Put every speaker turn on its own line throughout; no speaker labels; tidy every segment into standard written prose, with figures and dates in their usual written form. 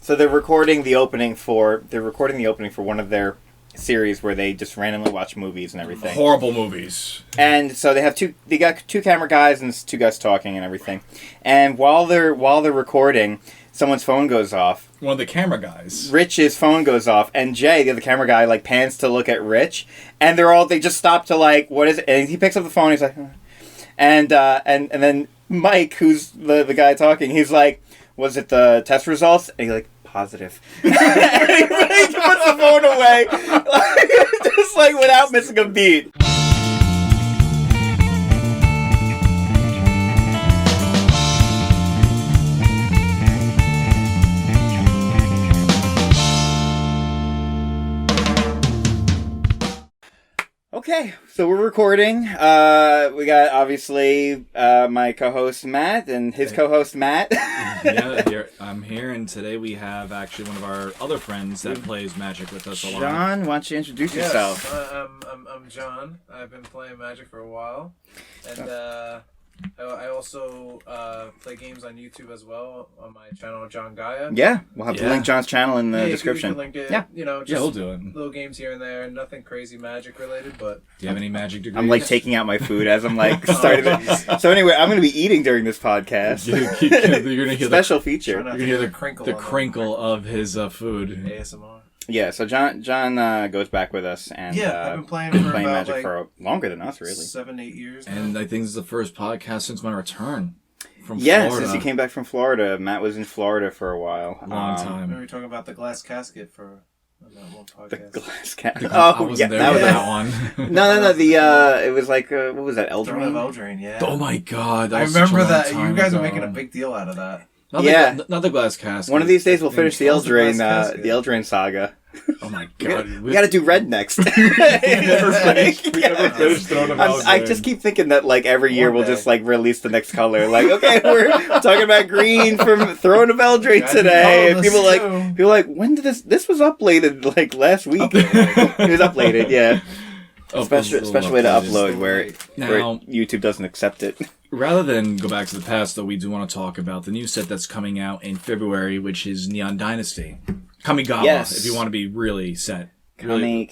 So they're recording the opening for one of their series where they just randomly watch movies and everything.
Horrible movies.
And so they got two camera guys and two guys talking and everything. And while they're recording, someone's phone goes off.
One of the camera guys.
Rich's phone goes off, and Jay, the other camera guy, like pans to look at Rich, and they just stop to like, what is it? And he picks up the phone. He's like, and then Mike, who's the guy talking, he's like, was it the test results? And he's like, positive. And he puts the phone away, just like without missing a beat. Okay, so we're recording. We got, obviously, my co-host Matt and his co-host Matt.
Yeah, I'm here, and today we have actually one of our other friends that plays Magic with us a lot.
John, why don't you introduce yourself?
I'm John. I've been playing Magic for a while, and I also play games on YouTube as well on my channel, John Gaia.
Yeah, we'll have to link John's channel in the description.
You can link it.
Yeah,
just
we'll do it.
Little games here and there, nothing crazy Magic related, but...
Do you have any Magic degrees?
I'm like taking out my food as I'm like starting it. So anyway, I'm going to be eating during this podcast.
You're gonna hear
special feature.
You're going to hear the crinkle
of his food.
ASMR.
Yeah, so John goes back with us, and
I've been playing
Magic for longer than us, really.
7-8 years now.
And I think this is the first podcast since my return from
Florida.
Florida.
Since he came back from Florida. Matt was in Florida for a while.
Long time.
We were talking about the glass casket for that one podcast.
The glass casket.
I wasn't there
that
for
was
that one.
No. it was like what was that?
Throne of
Eldraine.
Eldraine, yeah.
Oh my god!
I remember that. You guys are making a big deal out of that.
Not the glass casket.
One of these days we'll finish the Eldraine saga.
Oh my god!
We got to do red next. I just keep thinking that like every year we'll just like release the next color. Like, okay, we're talking about green from Throne of Eldraine today. And people like, when did this was uploaded like last week? It was uploaded, yeah. Special way to upload where YouTube doesn't accept it.
Rather than go back to the past, though, we do want to talk about the new set that's coming out in February, which is Neon Dynasty. Kamigawa, if you want to be really set.
Neon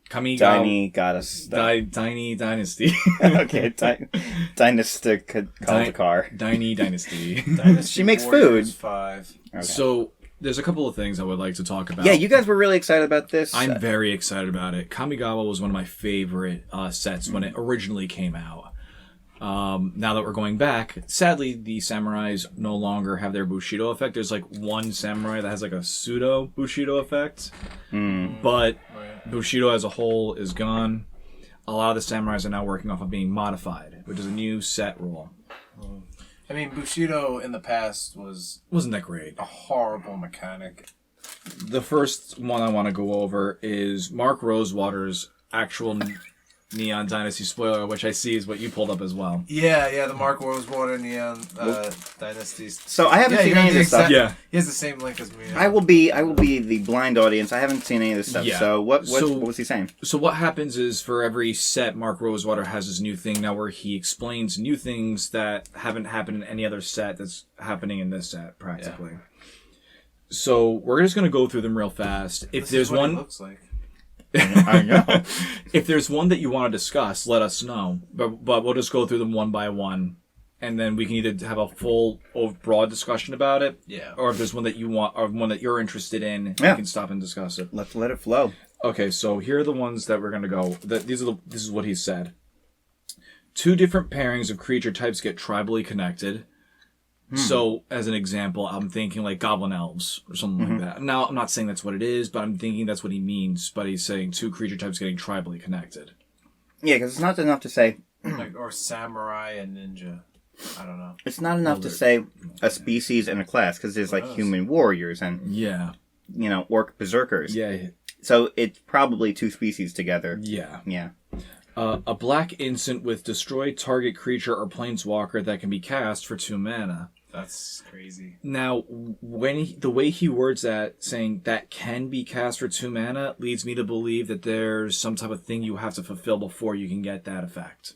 Kamigawa.
Diny goddess.
Dynasty.
Okay, Dynasty called the car.
Dynasty.
She makes food.
5.
Okay.
So there's a couple of things I would like to talk about.
Yeah, you guys were really excited about this.
I'm very excited about it. Kamigawa was one of my favorite sets when it originally came out. Now that we're going back, sadly, the samurais no longer have their Bushido effect. There's like one samurai that has like a pseudo Bushido effect, but Bushido as a whole is gone. A lot of the samurais are now working off of being modified, which is a new set rule.
I mean, Bushido in the past
wasn't that great.
A horrible mechanic.
The first one I want to go over is Mark Rosewater's actual Neon Dynasty spoiler, which I see is what you pulled up as well.
Yeah, the Mark Rosewater Neon Dynasty.
So I haven't seen any of this stuff.
Yeah,
he has the same link as me.
I will be the blind audience. I haven't seen any of this stuff. Yeah. So what was he saying?
So what happens is for every set, Mark Rosewater has this new thing now where he explains new things that haven't happened in any other set that's happening in this set practically. Yeah. So we're just gonna go through them real fast. If there's one,
it looks like.
I know.
If there's one that you want to discuss, let us know. But we'll just go through them one by one, and then we can either have a full, broad discussion about it, or if there's one that you want, or one that you're interested in, you can stop and discuss it.
Let's let it flow.
Okay, so here are the ones that we're gonna go. This is what he said. 2 different pairings of creature types get tribally connected. So, as an example, I'm thinking like Goblin Elves or something like that. Now, I'm not saying that's what it is, but I'm thinking that's what he means. But he's saying 2 creature types getting tribally connected.
Yeah, because it's not enough to say...
or Samurai and Ninja. I don't know.
It's not enough to say a species and a class, because there's like human warriors and, orc berserkers.
Yeah.
So, it's probably 2 species together.
Yeah.
Yeah.
A black instant with destroy target creature or planeswalker that can be cast for 2 mana.
That's crazy.
Now, the way he words that, saying that can be cast for 2 mana, leads me to believe that there's some type of thing you have to fulfill before you can get that effect.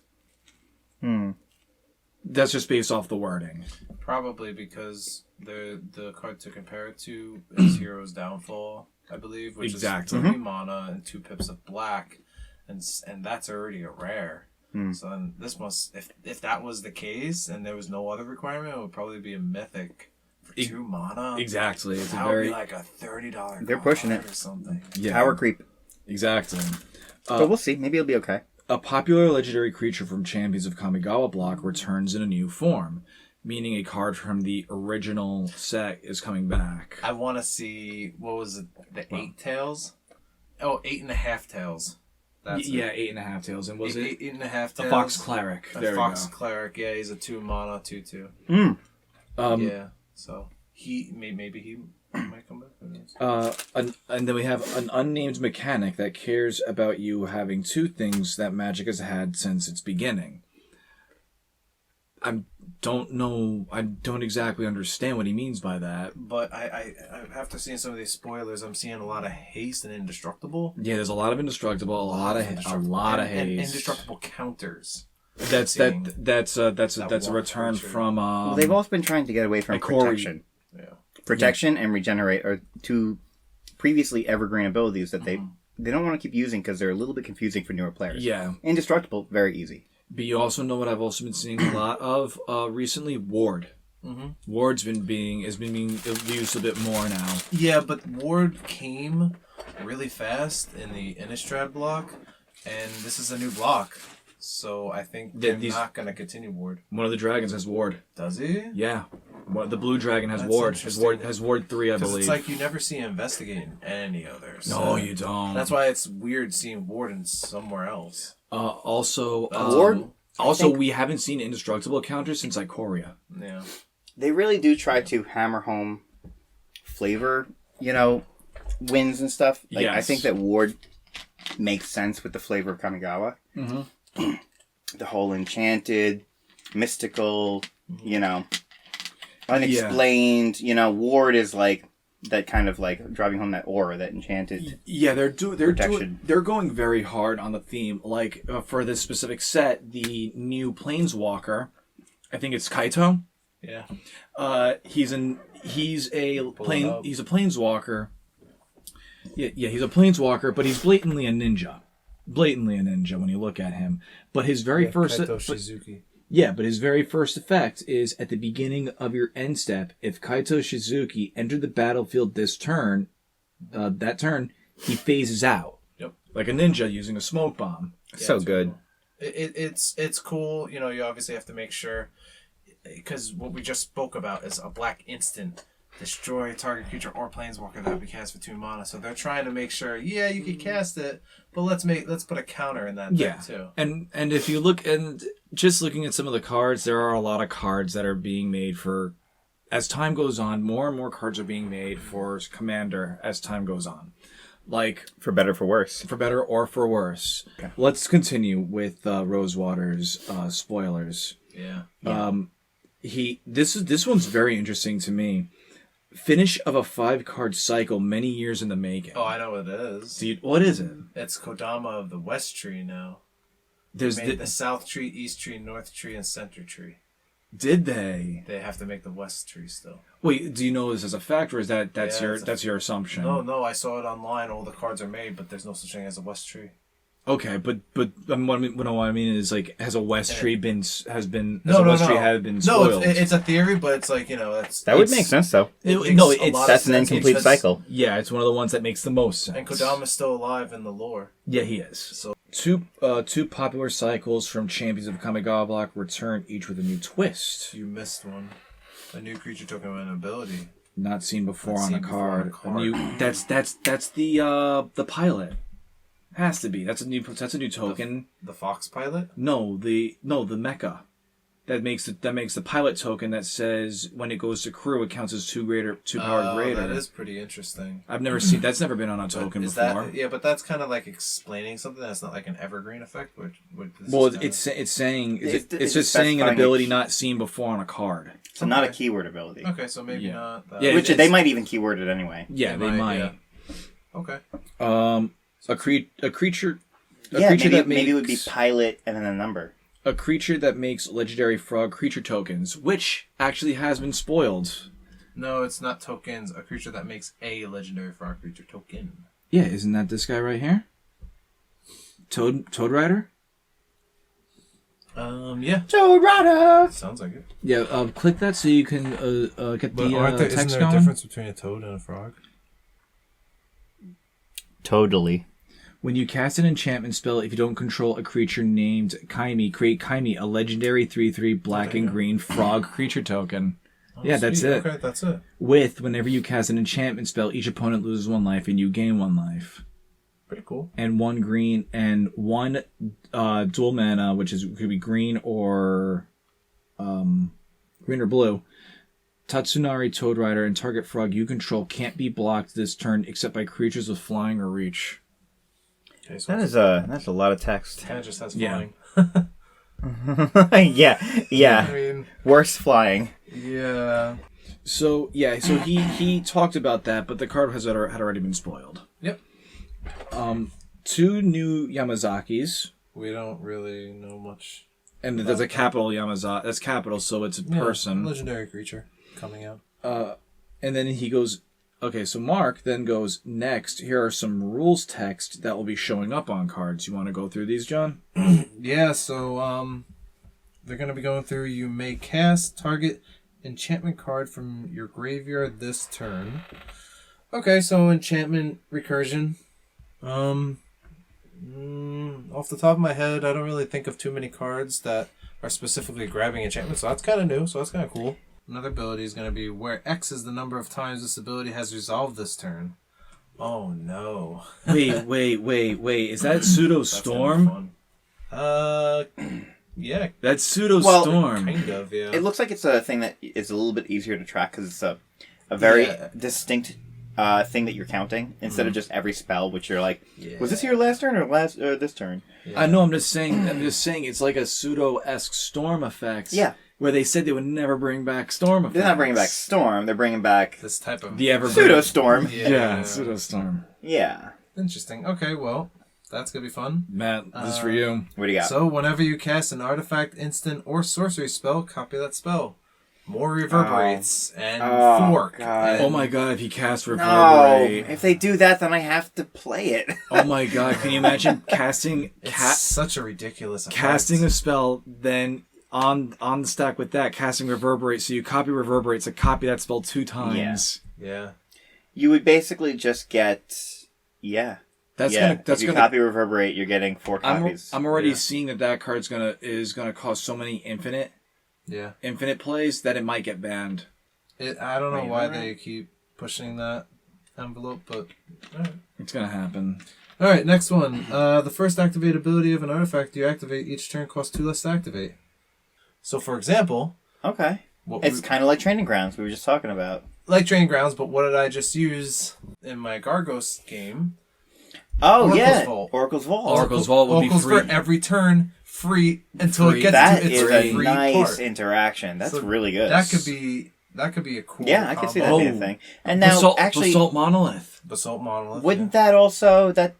That's just based off the wording.
Probably because the card to compare it to is Hero's Downfall, I believe, which
Exactly.
is 3 mana and 2 pips of black, and that's already a rare. So then this must, if that was the case and there was no other requirement, it would probably be a mythic for 2 mana.
Exactly. It's
that
a very
would be like a $30.
They're pushing it
or something.
yeah.
Power creep.
Exactly.
But we'll see. Maybe it'll be okay.
A popular legendary creature from Champions of Kamigawa block returns in a new form, meaning a card from the original set is coming back.
I want to see, what was it, the 8 tails? Oh, 8.5 tails. That's
yeah,
it.
8.5 tails. And was it
8.5 tails?
a Fox Cleric?
A
There
Fox
we go.
Cleric, yeah, he's a 2 mana, 2/2. Yeah, so maybe he might come back. Who knows?
And then we have an unnamed mechanic that cares about you having 2 things that Magic has had since its beginning. I don't exactly understand what he means by that.
But I after seeing some of these spoilers, I'm seeing a lot of haste and indestructible.
Yeah, there's a lot of indestructible, a lot of haste,
and indestructible counters.
That's a return
creature.
from.
Well, they've also been trying to get away from protection.
Yeah.
Protection and regenerate are 2 previously evergreen abilities that they don't want to keep using because they're a little bit confusing for newer players.
Yeah.
Indestructible, very easy.
But you also know what I've also been seeing a lot of recently. Ward. Ward's been being used a bit more now.
Yeah, but Ward came really fast in the Innistrad block, and this is a new block. So I think they're not going to continue Ward.
One of the dragons has Ward.
Does he?
Yeah. The blue dragon has
That's
Ward.
interesting.
Has Ward 3, I believe.
It's like you never see Investigate in any others.
No, you don't.
That's why it's weird seeing Ward in somewhere else.
Ward.
Also, we haven't seen indestructible counters since Ikoria.
Yeah.
They really do try to hammer home flavor, wins and stuff. Like,
Yes.
I think that Ward makes sense with the flavor of Kamigawa. The whole enchanted, mystical, unexplained. Ward is like that kind of like driving home that aura, that enchanted.
Yeah, they're
protection.
they're going very hard on the theme. Like for this specific set, the new Planeswalker, I think it's Kaito.
Yeah.
He's a Planeswalker. Yeah, he's a Planeswalker, but he's blatantly a ninja. Blatantly a ninja when you look at him. But his very first
Kaito Shizuki.
but his very first effect is at the beginning of your end step. If Kaito Shizuki entered the battlefield this turn, he phases out.
Yep.
Like a ninja using a smoke bomb.
So good.
Cool. It's cool. You obviously have to make sure, because what we just spoke about is a black instant. Destroy target creature or planeswalker that we cast for 2 mana. So they're trying to make sure, yeah, you can cast it, but let's put a counter in that thing too.
And if you look, and just looking at some of the cards, there are a lot of cards that are being made for, as time goes on, more and more cards are being made for Commander as time goes on. Like,
For better or for worse.
for better or for worse. Okay. Let's continue with Rosewater's spoilers.
Yeah.
This one's very interesting to me. Finish of a 5-card cycle many years in the making.
Oh, I know what it is.
What is it?
It's Kodama of the West Tree now.
There's
They made the South Tree, East Tree, North Tree, and Center Tree.
Did they?
They have to make the West Tree still.
Wait, do you know this as a fact, or is that's your assumption?
No, I saw it online. All the cards are made, but there's no such thing as a West Tree.
Okay, but what I mean is, like, has a West Tree been spoiled?
No, it's a theory, but it's like,
That would make sense, though. That's an incomplete cycle.
Yeah, it's one of the ones that makes the most sense.
And Kodama's still alive in the lore.
Yeah, he is.
So
Two popular cycles from Champions of Kamigawa block return, each with a new twist.
you missed one. A new creature token with an ability.
Not seen before
Not
on
seen
a
before on a
card.
card.
A new that's the pilot. Has to be. That's a new token.
The Fox Pilot?
No, the mecha. That makes the pilot token that says when it goes to crew it counts as 2 power greater.
That is pretty interesting.
I've never seen that's never been on a token before.
But that's kind of like explaining something that's not like an evergreen effect.
It's saying it's
it's
just saying an
specifying
ability
it.
not seen before on a card.
So not a keyword ability.
Okay, so maybe
Yeah.
not. That.
Yeah,
Which
it's-
they might even keyword it anyway.
Yeah, they might.
Yeah. Okay.
A creature
Maybe
that
it would be
makes-
pilot and then a number.
a creature that makes legendary frog creature tokens, which actually has been spoiled.
No, it's not tokens. A creature that makes a legendary frog creature token.
Yeah, isn't that this guy right here? Toad Rider?
Yeah.
Toad Rider!
Sounds like it.
Yeah, click that so you can get the
isn't
text
there
going.
a difference between a toad and a frog?
Totally.
When you cast an enchantment spell, if you don't control a creature named Kaimi, create Kaimi, a legendary 3/3 black and green frog creature token.
Oh,
yeah, that's
sweet.
it.
Okay, that's it.
With, whenever you cast an enchantment spell, each opponent loses 1 life and you gain 1 life.
Pretty cool.
And 1 green and 1 dual mana, which could be green or blue. Tatsunari Toad Rider and target frog you control can't be blocked this turn except by creatures with flying or reach.
Okay, so
That's a lot of text.
kind of just has
Yeah.
flying.
yeah.
I mean,
Worse flying.
yeah.
So he talked about that, but the card had already been spoiled.
Yep.
2 new Yamazakis,
We don't really know much.
and there's a capital Yamazaki. That's capital, so it's a person.
Legendary creature coming out.
And then he goes, okay, so Mark then goes, next, here are some rules text that will be showing up on cards. You want to go through these, John?
Yeah, so they're going to be going through, you may cast target enchantment card from your graveyard this turn. Okay, so Enchantment Recursion. Off the top of my head, I don't really think of too many cards that are specifically grabbing enchantments, so that's kind of new, so that's kind of cool. Another ability is going to be where X is the number of times this ability has resolved this turn. Oh no.
Wait. Is that Pseudo Storm?
Yeah.
That's Pseudo
Well,
Storm.
Kind of, yeah.
It looks like it's a thing that is a little bit easier to track because it's a very distinct thing that you're counting instead of just every spell, which you're like, was this your last turn or this turn?
Yeah. I know. I'm just saying. It's like a pseudo-esque storm effect.
Yeah.
Where they said they would never bring back storm effects.
They're not bringing back Storm. They're bringing back
this type of
the ever
Pseudo Storm.
Yeah, Pseudo Storm.
Yeah.
Interesting. Okay, well, that's gonna be fun.
Matt, this is for you.
What do you got?
So whenever you cast an artifact, instant, or sorcery spell, copy that spell. More reverberates and fork.
God.
Oh my god, if you cast
No,
Reverberate.
if they do that, then I have to play it.
Oh my god, can you imagine casting
It's such a ridiculous effect.
casting a spell, then on the stack with that, casting Reverberate, so you copy Reverberate, so copy that spell 2 times.
Yeah.
You would basically just get,
That's
if you
gonna
copy Reverberate, you're getting 4 copies.
I'm already seeing that card's is gonna cost so many infinite plays that it might get banned.
I don't know why they keep pushing that envelope, but alright.
It's gonna happen.
Alright, next one. The first activate ability of an artifact you activate each turn costs 2 less to activate. So, for example...
Okay. It's kind of like Training Grounds we were just talking about.
Like Training Grounds, but what did I just use in my Gargos game?
Oh,
Oracle's Vault.
Oracle's Vault.
Oracle's Vault would be free.
for every turn, free until it gets
That
to its
is a
free
nice
part.
interaction. That's
So
really good.
That could be a cool
Yeah, I could see that
combo.
being a thing. And now,
Basalt Monolith.
Basalt Monolith.
wouldn't that also, that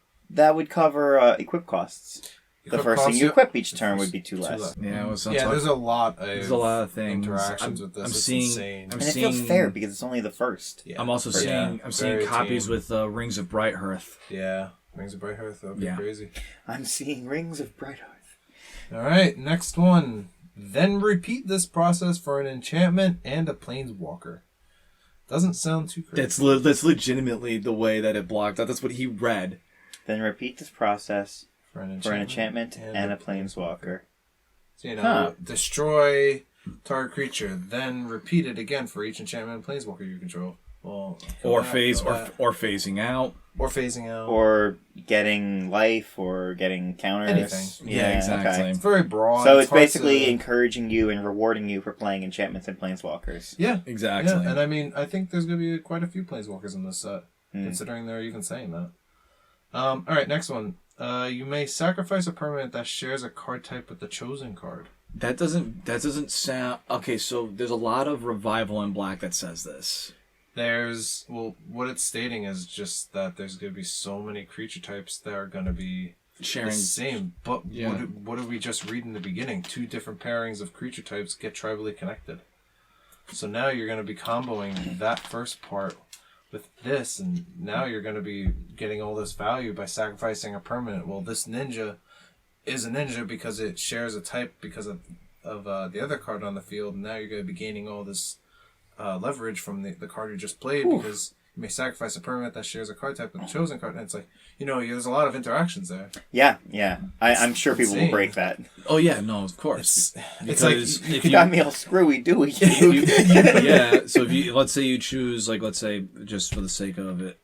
would cover equip costs? The first thing you equip each turn would be 2 less.
Yeah,
there's a lot of
things.
interactions with this.
I'm
It's
seeing,
insane.
And it feels fair because it's only the first.
Yeah.
I'm also seeing
very
copies
team.
with Rings of Bright Hearth.
Yeah, Rings of Bright Hearth. That would be crazy.
I'm seeing Rings of Bright Hearth.
All right, next one. Then repeat this process for an enchantment and a planeswalker. Doesn't sound too crazy.
That's legitimately the way that it blocked out. That's what he read.
Then repeat this process
for an
enchantment and a planeswalker.
So, destroy target creature, then repeat it again for each enchantment and planeswalker you control. Well,
or phasing out.
Or phasing out.
Or getting life, or getting counters.
Anything.
Yeah, exactly.
Okay.
It's very broad.
So it's
hard
basically
to...
encouraging you and rewarding you for playing enchantments and planeswalkers.
Yeah.
Exactly.
Yeah, and I mean, I think there's going to be quite a few planeswalkers in this set, considering they're even saying that. Alright, next one. You may sacrifice a permanent that shares a card type with the chosen card.
That doesn't sound... Okay, so there's a lot of revival in black that says this.
What it's stating is just that there's going to be so many creature types that are going to be
sharing
the same. But
Yeah.
what did we just read in the beginning? 2 different pairings of creature types get tribally connected. So now you're going to be comboing that first part with this, and now you're going to be getting all this value by sacrificing a permanent. Well, this ninja is a ninja because it shares a type because of the other card on the field, and now you're going to be gaining all this leverage from the card you just played because you may sacrifice a permanent that shares a card type with the chosen card, and it's like, there's a lot of interactions there.
Yeah. I'm sure people will
insane.
break that.
Oh yeah, no, of course.
It's like
if
You got me all screwy, do
yeah. So if you let's say you choose let's say just for the sake of it,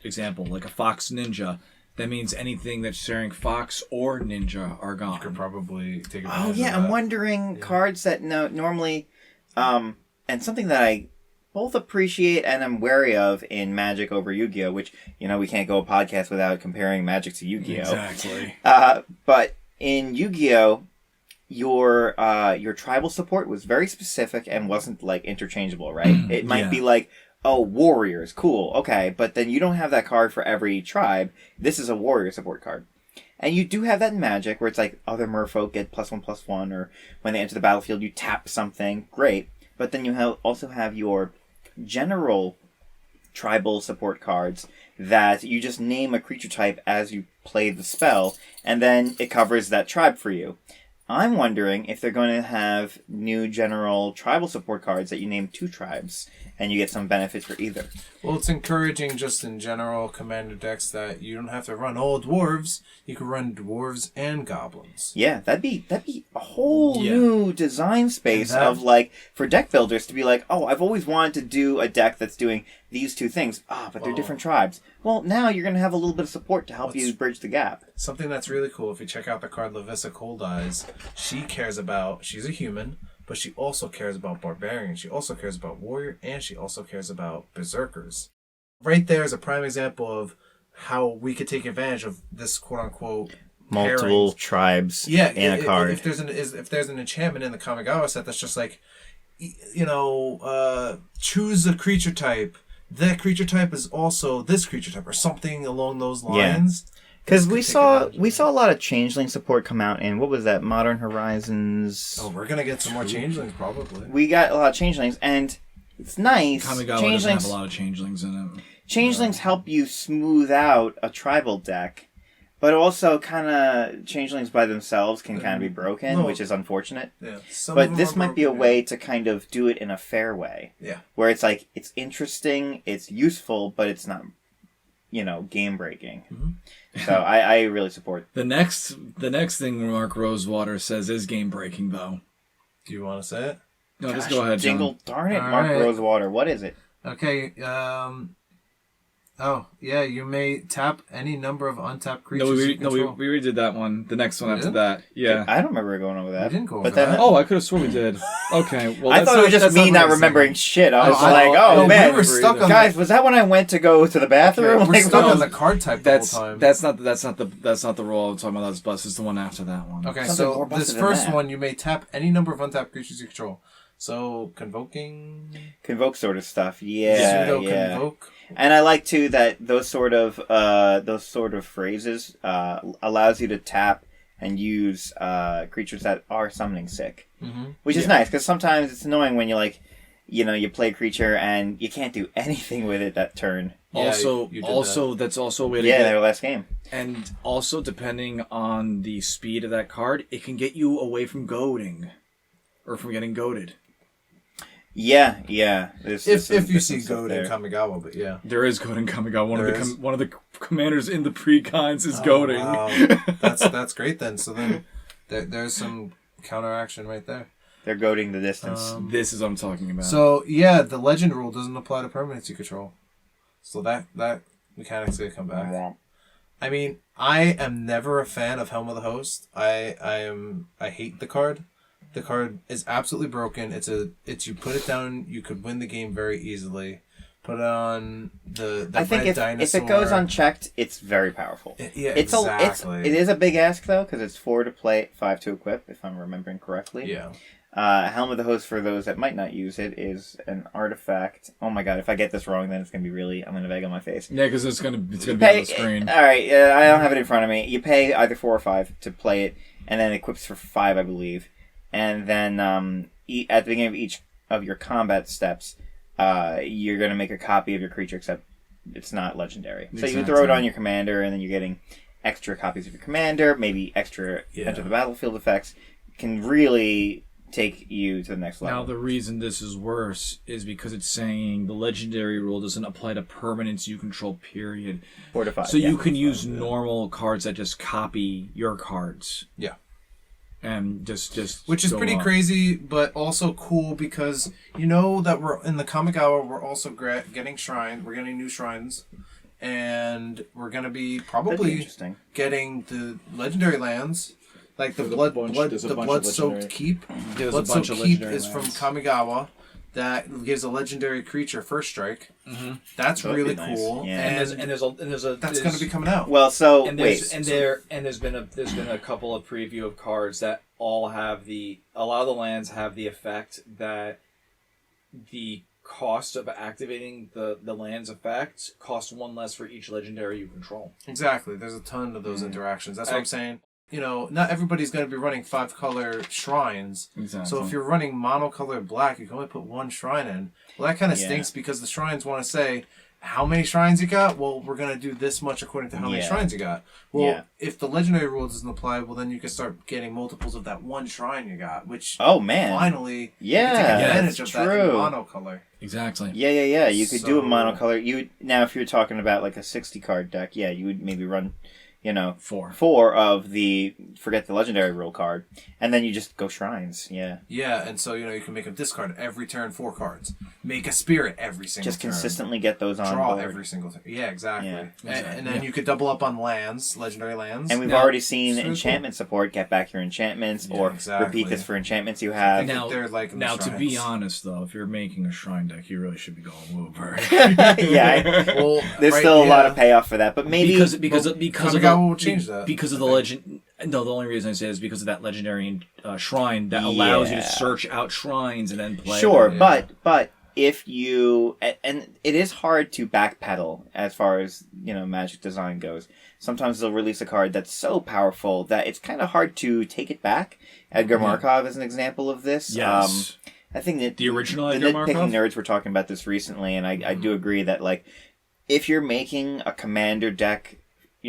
example like a fox ninja, that means anything that's sharing fox or ninja are gone.
you could probably take advantage
Oh
of
yeah,
that.
I'm wondering cards that normally, and something that I both appreciate and I'm wary of in Magic over Yu-Gi-Oh, which we can't go a podcast without comparing Magic to Yu-Gi-Oh.
Exactly.
But in Yu-Gi-Oh, your tribal support was very specific and wasn't like interchangeable, right? It might be like, oh, warriors, cool, okay, but then you don't have that card for every tribe. This is a warrior support card. And you do have that in Magic, where it's like other merfolk get +1/+1, or when they enter the battlefield, you tap something. Great. But then you also have your general tribal support cards that you just name a creature type as you play the spell, and then it covers that tribe for you. I'm wondering if they're going to have new general tribal support cards that you name 2 tribes, and you get some benefits for either.
Well, it's encouraging just in general commander decks that you don't have to run all dwarves. You can run dwarves and goblins.
Yeah, that'd be a whole new design space
And
of like for deck builders to be like, oh, I've always wanted to do a deck that's doing these 2 things. But they're different tribes. Well, now you're gonna have a little bit of support to help you bridge the gap.
Something that's really cool, if you check out the card Lavissa Cold Eyes, she's a human, but she also cares about barbarian. She also cares about warrior, and she also cares about berserkers. Right there is a prime example of how we could take advantage of this quote-unquote
Multiple
pairings.
tribes in a card.
If there's an enchantment in the Kamigawa set that's just like, choose a creature type. That creature type is also this creature type, or something along those lines.
Because we saw a lot of changeling support come out in, what was that, Modern Horizons?
Oh, we're gonna get some more changelings probably.
We got a lot of changelings, and it's nice.
Kamigawa doesn't have a lot of changelings in it.
Changelings help you smooth out a tribal deck, but also kind of changelings by themselves can kind of be broken, which is unfortunate.
Yeah.
But this might be a way to kind of do it in a fair way.
Yeah.
Where it's like, it's interesting, it's useful, but it's not, game breaking. Mm-hmm. So I really support.
The next thing Mark Rosewater says is game breaking, though.
Do you want to say it?
No, just go ahead, John.
Jingle, darn it,
All
Mark
right.
Rosewater. What is it?
Okay. Oh, yeah, you may tap any number of untapped creatures
We
you control.
already did that one. The next one after
did?
that. Yeah.
I don't remember going over that.
We didn't go
but
over
then,
that.
Oh, I could have sworn we did. Okay. Well,
I thought it was just me not
really
remembering shit. I was
I-
like,
no,
oh, man.
we were stuck on
Guys, was that when I went to go to the bathroom?
We're
Like,
stuck
what
on
was-
the card type
That's
the whole time.
that's not the role I'm talking about. That's bust. It's the one after that one.
Okay,
Something more
so
busted
this
than
first
that.
one, you may tap any number of untapped creatures you control. So, convoking...
Convoke sort of stuff. Yeah,
Pseudo
yeah.
convoke.
And I like too that those sort of phrases allows you to tap and use creatures that are summoning sick, which is nice because sometimes it's annoying when you play a creature and you can't do anything with it that turn.
Yeah,
Also,
you did
that's also a way to
Yeah,
get.
their last game.
And also, depending on the speed of that card, it can get you away from goading, or from getting goaded.
Yeah.
If you see Goad in Kamigawa, but yeah.
There is goading Kamigawa.
There
One of the commanders in the pre-cons is goading.
Wow. That's great then. So then there's some counteraction right there.
They're goading the distance.
This is what I'm talking about.
So yeah, the legend rule doesn't apply to permanents you control. So that mechanic's gonna come back. I mean, I am never a fan of Helm of the Host. I hate the card. The card is absolutely broken. It's you put it down, you could win the game very easily. Put it on the
I think
red
if
dinosaur.
it goes unchecked, it's very powerful.
Yeah,
It
exactly.
is a big ask though because it's 4 to play, 5 to equip, if I'm remembering correctly.
Yeah.
Helm of the Host, for those that might not use it, is an artifact. Oh my god, if I get this wrong, then it's going to be really... I'm going to have egg on my face.
Yeah, because it's gonna be on the screen.
Alright, I don't have it in front of me. You pay either 4 or 5 to play it, and then it equips for 5, I believe. And then at the beginning of each of your combat steps, you're going to make a copy of your creature, except it's not legendary. So you throw it on your commander, and then you're getting extra copies of your commander, maybe extra enter the battlefield effects. Can really take you to the next level.
Now, the reason this is worse is because it's saying the legendary rule doesn't apply to permanents you control, period.
4 to 5.
So you can use normal cards that just copy your cards.
Yeah.
And just
which is pretty crazy, but also cool because you know that we're in the Kamigawa. We're also getting shrines. We're getting new shrines, and we're gonna be probably getting the legendary lands, like the blood-soaked keep. Blood-soaked keep is from Kamigawa. That gives a legendary creature first strike. Mm-hmm. That's really cool.
Yeah.
And there's that's going to be coming out.
Well, so
there's been a couple of preview of cards that all have a lot of the lands have the effect that the cost of activating the land's effect costs 1 less for each legendary you control.
Exactly. There's a ton of those interactions. That's what I'm saying. You know, not everybody's going to be running 5-color shrines. Exactly. So if you're running monocolor black, you can only put 1 shrine in. Well, that kind of stinks because the shrines want to say, how many shrines you got? Well, we're going to do this much according to how many shrines you got. Well, if the legendary rule doesn't apply, well, then you can start getting multiples of that 1 shrine you got, which finally you can take advantage of that in monocolor.
Exactly.
Yeah. You could do a monocolor. Now, if you're talking about like a 60-card deck, you would maybe run... 4 of the forget the legendary rule card, and then you just go shrines. Yeah,
and so you can make them discard every turn 4 cards, make a spirit every single
just
turn.
Consistently get those on
draw
board.
every single turn. Yeah, exactly. And then you could double up on lands, legendary lands.
And we've already seen enchantment support. Get back your enchantments, or repeat this for enchantments you have.
Now, to be honest though, if you're making a shrine deck, you really should be going Wooper.
Well, there's still a lot of payoff for that, but maybe
because
will change that
because of the legend. No, the only reason I say is because of that legendary shrine that allows you to search out shrines and then play.
Sure, but if you and it is hard to backpedal as far as Magic design goes. Sometimes they'll release a card that's so powerful that it's kind of hard to take it back. Edgar Markov is an example of this.
Yes,
I think that
the original Edgar Markov.
Nitpicking nerds were talking about this recently, and I do agree that if you're making a commander deck.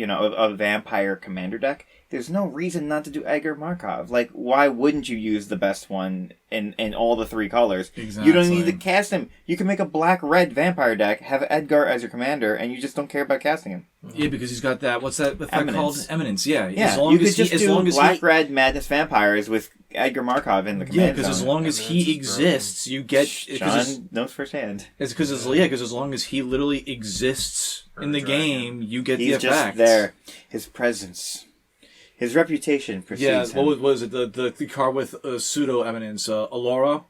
A vampire commander deck, there's no reason not to do Edgar Markov. Why wouldn't you use the best one in all the 3 colors?
Exactly.
You don't need to cast him. You can make a black-red vampire deck, have Edgar as your commander, and you just don't care about casting him.
Yeah, because he's got that, what's that effect called? Eminence, yeah.
You could just do black-red madness vampires with Edgar Markov in the command
because as long as he exists, you get...
John knows firsthand.
It's because as long as he literally exists in the game, you get the effect. He's just
there. His presence. His reputation precedes him.
What was it? The card with pseudo-eminence, Allura?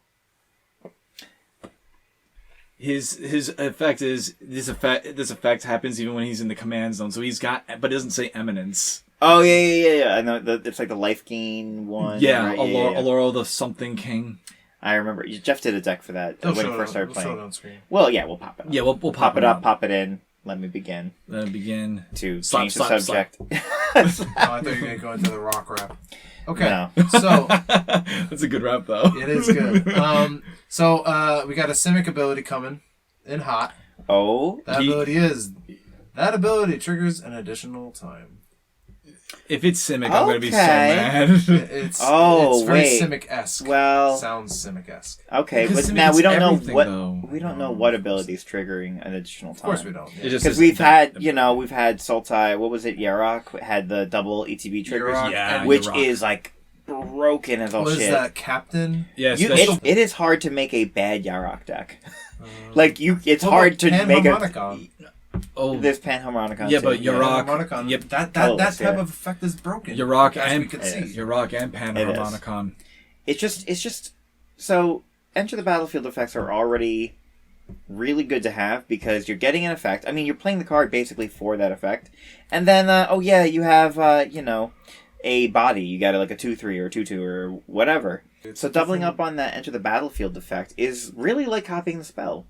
His effect is... This effect happens even when he's in the command zone, so he's got... But it doesn't say eminence.
Oh, yeah. I know. It's like the life gain one.
Yeah, right? Allura the something king.
I remember. Jeff did a deck for that when he first started playing.
Show it on screen.
Well, yeah, we'll pop it up.
Yeah, we'll
pop it up, pop it in. Let me begin.
To
change the subject.
I thought you were going to go into the rock rap. Okay,
no.
So...
That's a good rap, though.
It is good. So we got a Simic ability coming in hot.
Oh.
That ability triggers an additional time.
If it's Simic, I'm going to be so mad.
It's very Simic-esque.
Well,
sounds Simic-esque.
Okay, but now we don't know what ability is triggering an additional time.
Of course we don't.
Because we've had Sultai, what was it? Yarok had the double ETB triggers, which is broken as all shit.
What is that, Captain?
Yes.
It is hard to make a bad Yarok deck. It's hard to make a. There's Panharmonicon.
Yeah, but Yarok.
Yep, that type of effect is broken.
Yarok and Panharmonicon.
It's just so Enter the Battlefield effects are already really good to have because you're getting an effect. I mean, you're playing the card basically for that effect, and then you have a body. You got a 2/3 or 2/2 or whatever. So doubling up on that enter the battlefield effect is really like copying the spell.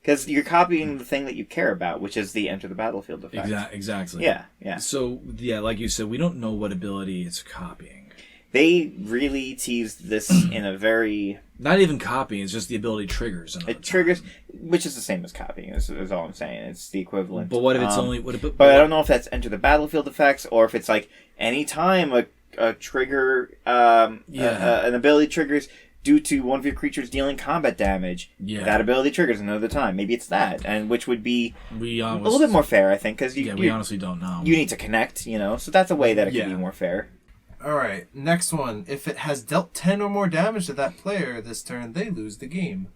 Because you're copying the thing that you care about, which is the enter the battlefield effect.
Exactly.
Yeah.
So, yeah, like you said, we don't know what ability it's copying.
They really teased this in a very...
Not even copying, it's just the ability triggers.
It triggers, which is the same as copying, is all I'm saying. It's the equivalent.
But what if it's only...
But I don't know if that's enter the battlefield effects, or if it's like any time a trigger, an ability triggers due to one of your creatures dealing combat damage, that ability triggers another time. Maybe it's that, and which would be a little bit more fair, I think, because
we honestly don't know.
You need to connect, so that's a way that it could be more fair.
All right, next one. If it has dealt 10 or more damage to that player this turn, they lose the game.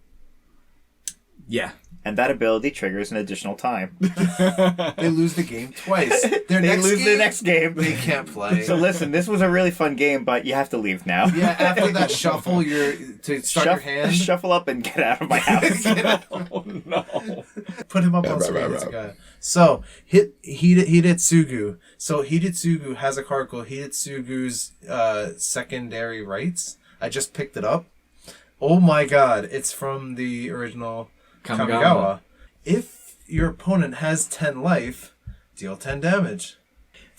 Yeah. And that ability triggers an additional time.
They lose the game twice.
They lose the next game.
They can't play.
So listen, this was a really fun game, but you have to leave now.
Yeah, after that shuffle, to start your hand.
Shuffle up and get out of my house.
Oh, no.
Put him up on screen. So, Hidetsugu. So, Hidetsugu has a card called Hidetsugu's Secondary Rights. I just picked it up. Oh my god, it's from the original Kamigawa. If your opponent has 10 life, deal 10 damage.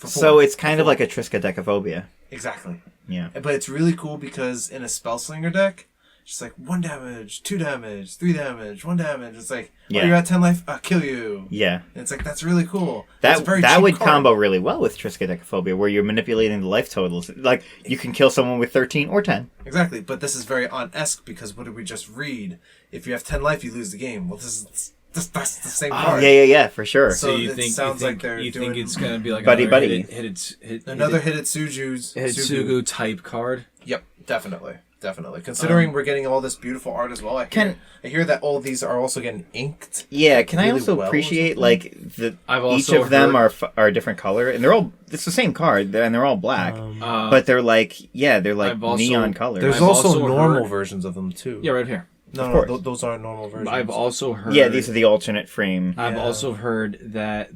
So it's kind of like a Triskaidekaphobia. Exactly.
Yeah. But it's really cool because in a Spellslinger deck, it's just like 1 damage, 2 damage, 3 damage, 1 damage. It's like, you're at 10 life, I'll kill you. Yeah. And it's like, that's really cool.
That would combo really well with Triskaidekaphobia, where you're manipulating the life totals. Like, you can kill someone with 13 or 10.
Exactly. But this is very on-esque because what did we just read? If you have 10 life, you lose the game. Well, that's the same card.
Yeah, for sure.
So you think
it's going to be like
buddy.
Another Hidetsugu
type card?
Yep, definitely. Considering we're getting all this beautiful art as well, I hear that all these are also getting inked.
Yeah, can really I also appreciate like each of them are a different color, and it's the same card, and they're all black, but they're like neon colors.
There's also normal versions of them too.
Yeah, right here.
No, those aren't normal versions.
I've also heard.
Yeah, these are the alternate frame.
I've also heard that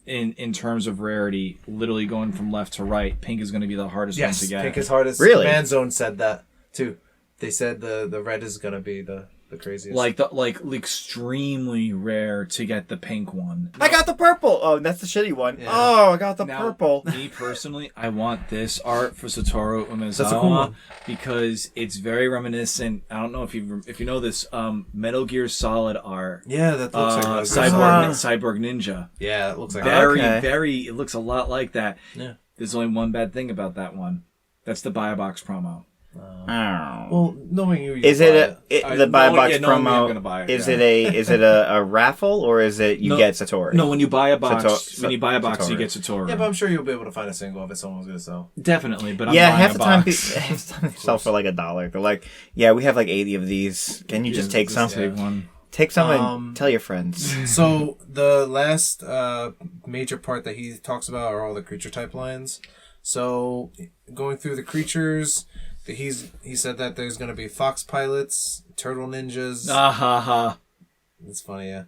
in terms of rarity, literally going from left to right, pink is going to be the hardest one to get.
Pink is hardest.
Really?
Manzone said that too. They said the red is going to be the craziest.
Like extremely rare to get the pink one.
I got the purple. Oh, that's the shitty one. Yeah. Oh, I got the purple.
Me personally, I want this art for Satoru Umezawa.
That's a cool one.
Because it's very reminiscent. I don't know if you know this Metal Gear Solid art.
Yeah, that looks like
Cyborg Ninja.
Yeah, it looks like
very. It looks a lot like that.
Yeah.
There's only one bad thing about that one. That's the buy a box promo.
Well, knowing you
is it the buy a box promo? Is it a raffle or is it get Satori?
No, when you buy a box, you get Satori.
Yeah, but I'm sure you'll be able to find a single if it's someone's gonna sell.
Definitely, but
half the time they sell for like $1. They're like, yeah, we have like 80 of these. Can you just take some? Take some and tell your friends.
So the last major part that he talks about are all the creature type lines. So going through the creatures. He said that there's going to be fox pilots, turtle ninjas. That's funny, yeah.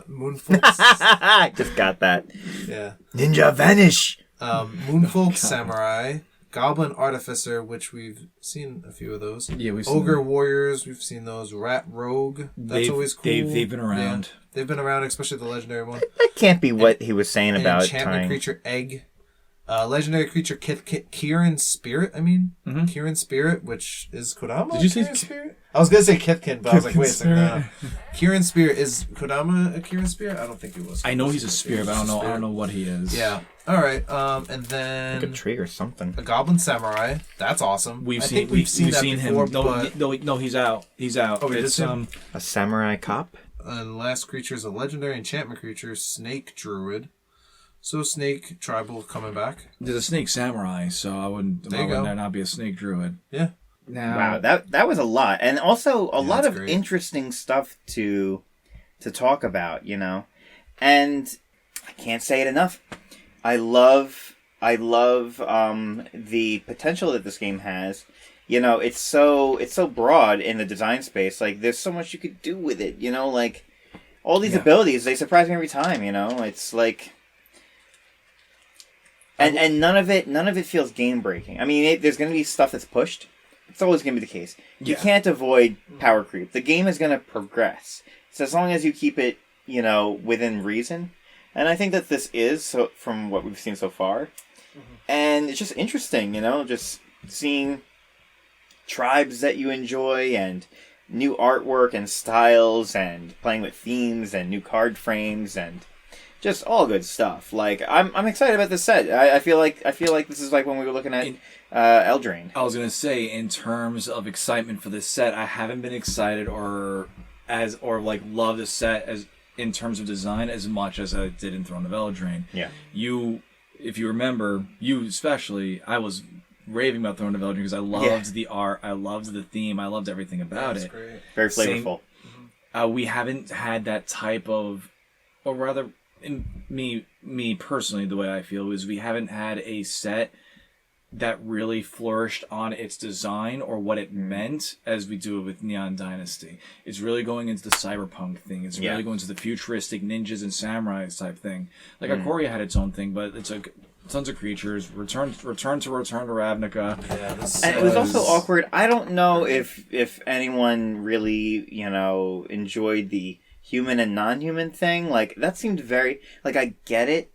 Moonfolk.
I just got that.
Yeah.
Ninja vanish.
Moonfolk samurai, goblin artificer, which we've seen a few of those.
Yeah, we've seen
ogre warriors. We've seen those. Rat rogue. That's always cool.
They've been around.
Yeah, they've been around, especially the legendary one.
That can't be what he was saying about
enchantment creature egg. Legendary creature Kieran Spirit, Kieran Spirit, which is Kodama.
Did you say
Spirit? I was going to say Kitkin, but I was like, wait a second. No. Kieran Spirit, is Kodama a Kieran Spirit? I don't think he was.
I know he's a spirit, but I don't know what he is.
Yeah. Alright, and then...
like a tree or something.
A Goblin Samurai. That's awesome.
We've seen him.
Before,
No, he's out. He's out.
Oh, it's
a Samurai Cop?
And the last creature is a legendary enchantment creature, Snake Druid. So Snake Tribal coming back.
There's a Snake Samurai, so I wouldn't there not be a Snake Druid.
Yeah.
Wow, that was a lot. And also a lot of interesting stuff to talk about, And I can't say it enough. I love the potential that this game has. It's so broad in the design space. Like there's so much you could do with it, like all these abilities, they surprise me every time, It's like And none of it feels game breaking. I mean, there's going to be stuff that's pushed, it's always going to be the case. You
Yeah.
can't avoid power creep. The game is going to progress. So as long as you keep it, within reason. And I think that this is, so from what we've seen so far. And it's just interesting, just seeing tribes that you enjoy and new artwork and styles and playing with themes and new card frames and just all good stuff. Like I'm excited about this set. I feel like this is like when we were looking at Eldraine.
I was gonna say, in terms of excitement for this set, I haven't been excited or love the set as in terms of design as much as I did in Throne of Eldraine.
Yeah.
If you remember, you especially, I was raving about Throne of Eldraine because I loved the art, I loved the theme, I loved everything about it.
Great.
Very flavorful.
We haven't had that type of, or rather, me personally, the way I feel is we haven't had a set that really flourished on its design or what it meant as we do it with Neon Dynasty. It's really going into the cyberpunk thing. It's really going to the futuristic ninjas and samurais type thing. Like Ikoria had its own thing, but it's like tons of creatures. Return to Ravnica.
Yeah,
And it was also awkward. I don't know if anyone really, enjoyed the human and non-human thing. Like, that seemed very... Like, I get it,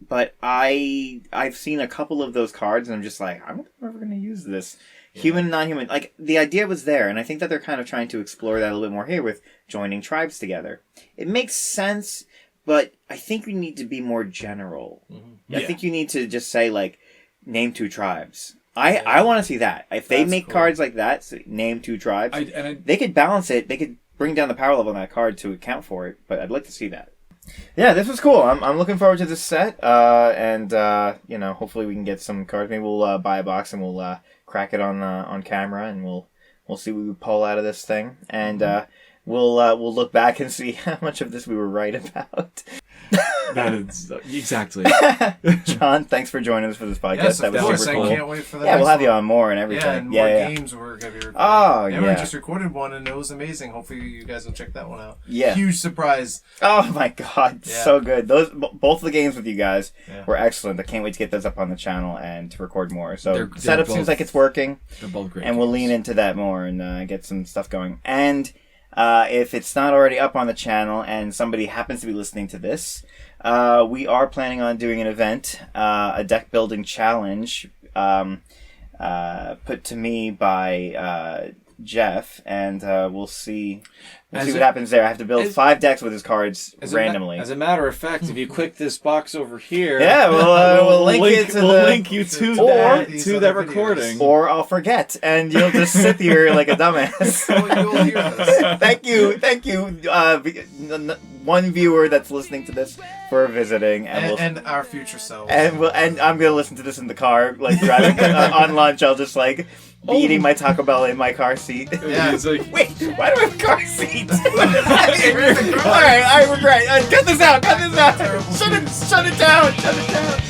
but I've seen a couple of those cards, and I'm just like, I'm never going to use this. Yeah. Human and non-human. Like, the idea was there, and I think that they're kind of trying to explore that a little bit more here with joining tribes together. It makes sense, but I think we need to be more general. Mm-hmm. I think you need to just say, like, name 2 tribes. I want to see that. If they make cards like that, so name 2 tribes, they could balance it. They could bring down the power level on that card to account for it, but I'd like to see that. Yeah, this was cool. I'm looking forward to this set, and hopefully we can get some cards. Maybe we'll buy a box and we'll crack it on camera, and we'll see what we pull out of this thing, and we'll look back and see how much of this we were right about.
That is exactly.
John, thanks for joining us for this podcast.
Yes,
that was super cool.
I can't wait for that.
Yeah, we'll have you on more and everything.
Yeah, and more games we're going to be recording.
Oh,
We just recorded one, and it was amazing. Hopefully you guys will check that one out.
Yeah.
Huge surprise.
Oh my god, so good. Both the games with you guys were excellent. I can't wait to get those up on the channel and to record more. So setup seems like it's working.
They're both great.
And we'll lean into that more and get some stuff going. And if it's not already up on the channel and somebody happens to be listening to this, we are planning on doing an event, a deck building challenge, put to me by Jeff, and we'll see. We'll see what happens there. I have to build 5 decks with his cards randomly.
As a matter of fact, if you click this box over here,
we'll link
you to that recording.
Or I'll forget, and you'll just sit here like a dumbass.
You'll hear this.
Thank you, one viewer that's listening to this for visiting,
and our future selves.
And I'm gonna listen to this in the car, like driving on lunch. I'll just like be eating my Taco Bell in my car seat.
Yeah, it's like,
wait, why do I have a car seat? Alright, I regret. Cut this out. Shut it down.